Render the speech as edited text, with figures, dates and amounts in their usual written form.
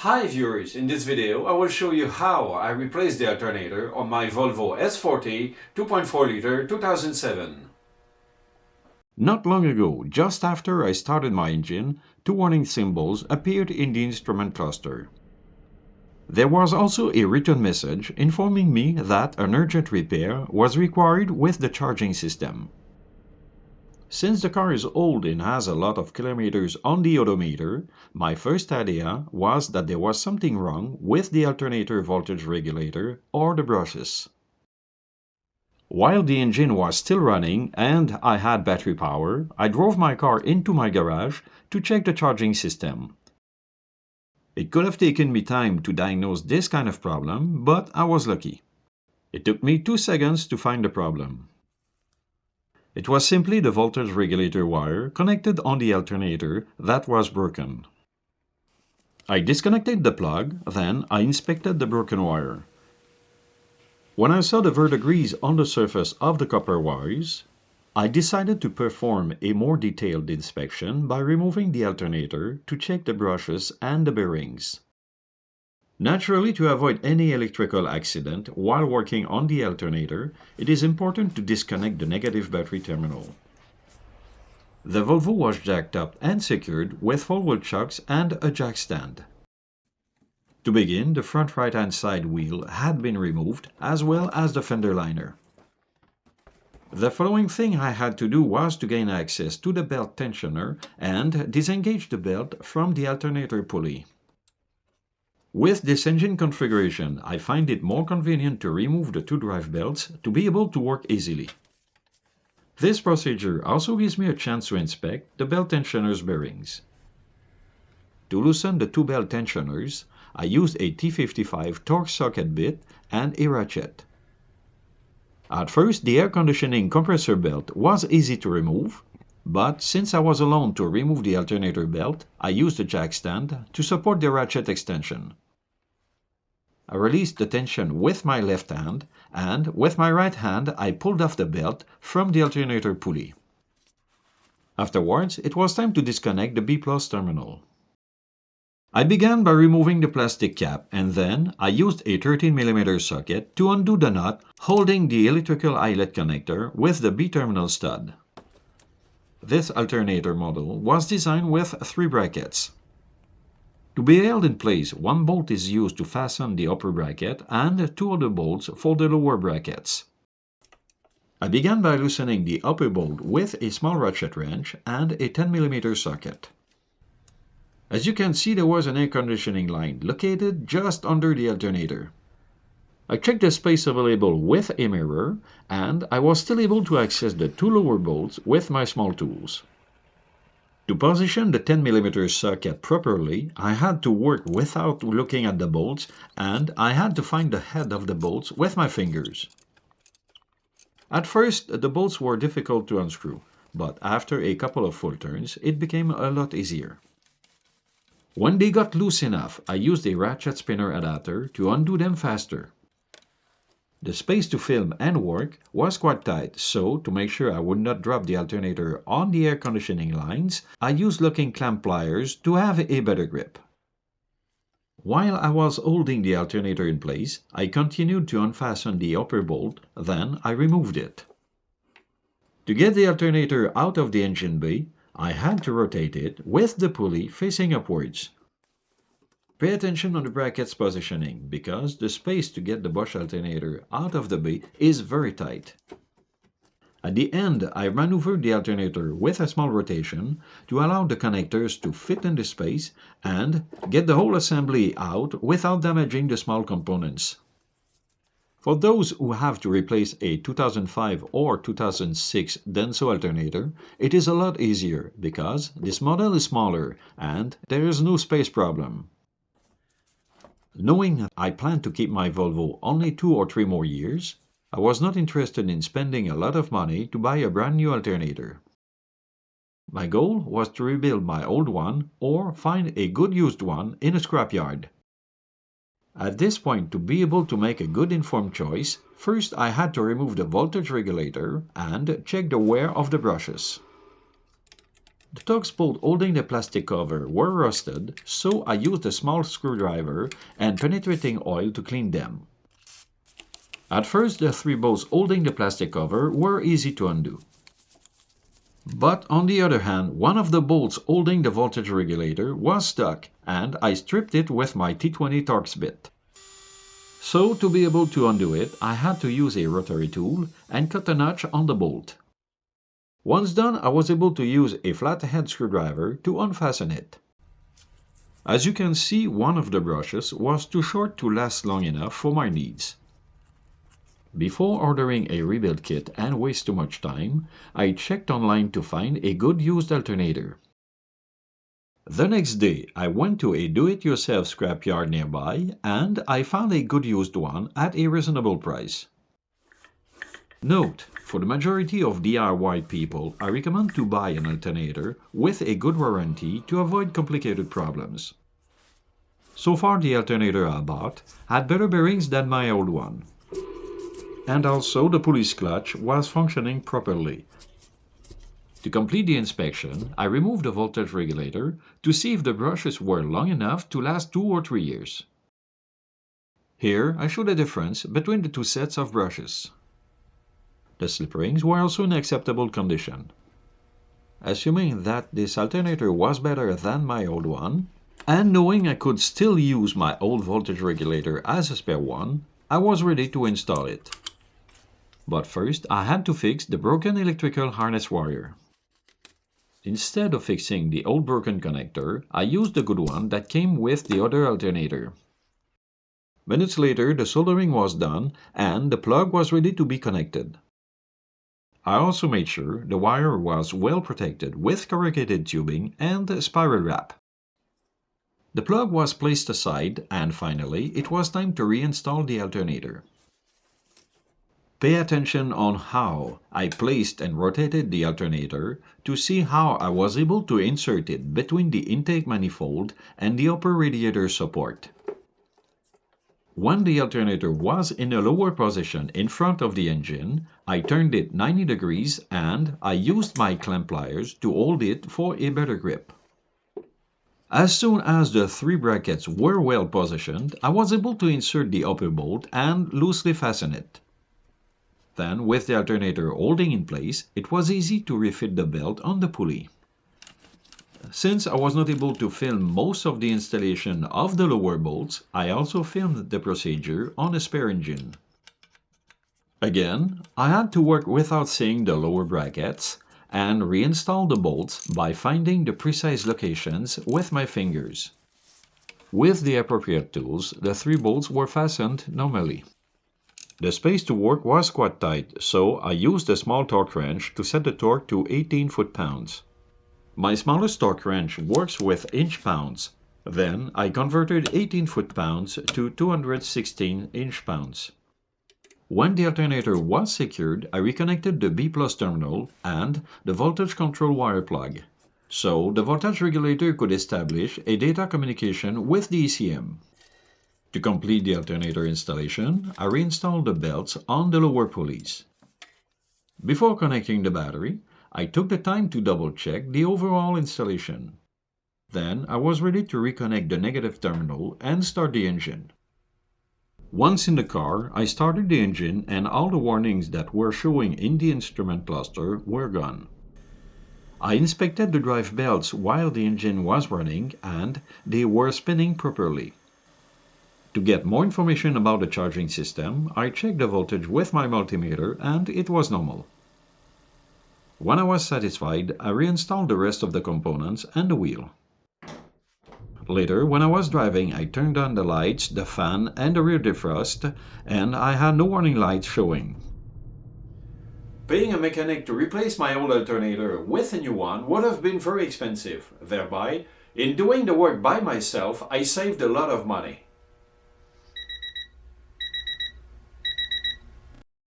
Hi viewers, in this video I will show you how I replaced the alternator on my Volvo S40 2.4 liter 2007. Not long ago, just after I started my engine, two warning symbols appeared in the instrument cluster. There was also a written message informing me that an urgent repair was required with the charging system. Since the car is old and has a lot of kilometers on the odometer, my first idea was that there was something wrong with the alternator voltage regulator or the brushes. While the engine was still running and I had battery power, I drove my car into my garage to check the charging system. It could have taken me time to diagnose this kind of problem, but I was lucky. It took me 2 seconds to find the problem. It was simply the voltage regulator wire connected on the alternator that was broken. I disconnected the plug, then I inspected the broken wire. When I saw the verdigris on the surface of the copper wires, I decided to perform a more detailed inspection by removing the alternator to check the brushes and the bearings. Naturally, to avoid any electrical accident while working on the alternator, it is important to disconnect the negative battery terminal. The Volvo was jacked up and secured with 4-wheel chucks and a jack stand. To begin, the front right-hand side wheel had been removed, as well as the fender liner. The following thing I had to do was to gain access to the belt tensioner and disengage the belt from the alternator pulley. With this engine configuration, I find it more convenient to remove the two drive belts to be able to work easily. This procedure also gives me a chance to inspect the belt tensioner's bearings. To loosen the two belt tensioners, I used a T55 torque socket bit and a ratchet. At first, the air conditioning compressor belt was easy to remove, but since I was alone to remove the alternator belt, I used a jack stand to support the ratchet extension. I released the tension with my left hand, and with my right hand I pulled off the belt from the alternator pulley. Afterwards, it was time to disconnect the B+ terminal. I began by removing the plastic cap, and then I used a 13mm socket to undo the nut holding the electrical eyelet connector with the B terminal stud. This alternator model was designed with 3 brackets. To be held in place, 1 bolt is used to fasten the upper bracket and 2 other bolts for the lower brackets. I began by loosening the upper bolt with a small ratchet wrench and a 10mm socket. As you can see, there was an air conditioning line located just under the alternator. I checked the space available with a mirror, and I was still able to access the 2 lower bolts with my small tools. To position the 10mm socket properly, I had to work without looking at the bolts, and I had to find the head of the bolts with my fingers. At first, the bolts were difficult to unscrew, but after a couple of full turns, it became a lot easier. When they got loose enough, I used a ratchet spinner adapter to undo them faster. The space to film and work was quite tight, so to make sure I would not drop the alternator on the air conditioning lines, I used locking clamp pliers to have a better grip. While I was holding the alternator in place, I continued to unfasten the upper bolt, then I removed it. To get the alternator out of the engine bay, I had to rotate it with the pulley facing upwards. Pay attention on the bracket's positioning, because the space to get the Bosch alternator out of the bay is very tight. At the end, I maneuvered the alternator with a small rotation to allow the connectors to fit in the space and get the whole assembly out without damaging the small components. For those who have to replace a 2005 or 2006 Denso alternator, it is a lot easier because this model is smaller and there is no space problem. Knowing I plan to keep my Volvo only 2 or 3 more years, I was not interested in spending a lot of money to buy a brand new alternator. My goal was to rebuild my old one or find a good used one in a scrapyard. At this point, to be able to make a good informed choice, first I had to remove the voltage regulator and check the wear of the brushes. The Torx bolts holding the plastic cover were rusted, so I used a small screwdriver and penetrating oil to clean them. At first, the 3 bolts holding the plastic cover were easy to undo. But on the other hand, one of the bolts holding the voltage regulator was stuck, and I stripped it with my T20 Torx bit. So to be able to undo it, I had to use a rotary tool and cut a notch on the bolt. Once done, I was able to use a flathead screwdriver to unfasten it. As you can see, one of the brushes was too short to last long enough for my needs. Before ordering a rebuild kit and waste too much time, I checked online to find a good used alternator. The next day, I went to a do-it-yourself scrapyard nearby and I found a good used one at a reasonable price. Note, for the majority of DIY people, I recommend to buy an alternator with a good warranty to avoid complicated problems. So far, the alternator I bought had better bearings than my old one. And also the pulley clutch was functioning properly. To complete the inspection, I removed the voltage regulator to see if the brushes were long enough to last 2 or 3 years. Here I show the difference between the 2 sets of brushes. The slip rings were also in acceptable condition. Assuming that this alternator was better than my old one, and knowing I could still use my old voltage regulator as a spare one, I was ready to install it. But first I had to fix the broken electrical harness wire. Instead of fixing the old broken connector, I used the good one that came with the other alternator. Minutes later, the soldering was done and the plug was ready to be connected. I also made sure the wire was well protected with corrugated tubing and spiral wrap. The plug was placed aside and finally it was time to reinstall the alternator. Pay attention on how I placed and rotated the alternator to see how I was able to insert it between the intake manifold and the upper radiator support. When the alternator was in a lower position in front of the engine, I turned it 90 degrees and I used my clamp pliers to hold it for a better grip. As soon as the 3 brackets were well positioned, I was able to insert the upper bolt and loosely fasten it. Then, with the alternator holding in place, it was easy to refit the belt on the pulley. Since I was not able to film most of the installation of the lower bolts, I also filmed the procedure on a spare engine. Again, I had to work without seeing the lower brackets and reinstall the bolts by finding the precise locations with my fingers. With the appropriate tools, the 3 bolts were fastened normally. The space to work was quite tight, so I used a small torque wrench to set the torque to 18 foot-pounds. My smallest torque wrench works with inch-pounds. Then I converted 18 foot-pounds to 216 inch-pounds. When the alternator was secured, I reconnected the B+ terminal and the voltage control wire plug, so the voltage regulator could establish a data communication with the ECM. To complete the alternator installation, I reinstalled the belts on the lower pulleys. Before connecting the battery, I took the time to double-check the overall installation. Then I was ready to reconnect the negative terminal and start the engine. Once in the car, I started the engine and all the warnings that were showing in the instrument cluster were gone. I inspected the drive belts while the engine was running and they were spinning properly. To get more information about the charging system, I checked the voltage with my multimeter and it was normal. When I was satisfied, I reinstalled the rest of the components and the wheel. Later, when I was driving, I turned on the lights, the fan and the rear defrost, and I had no warning lights showing. Paying a mechanic to replace my old alternator with a new one would have been very expensive. Thereby, in doing the work by myself, I saved a lot of money.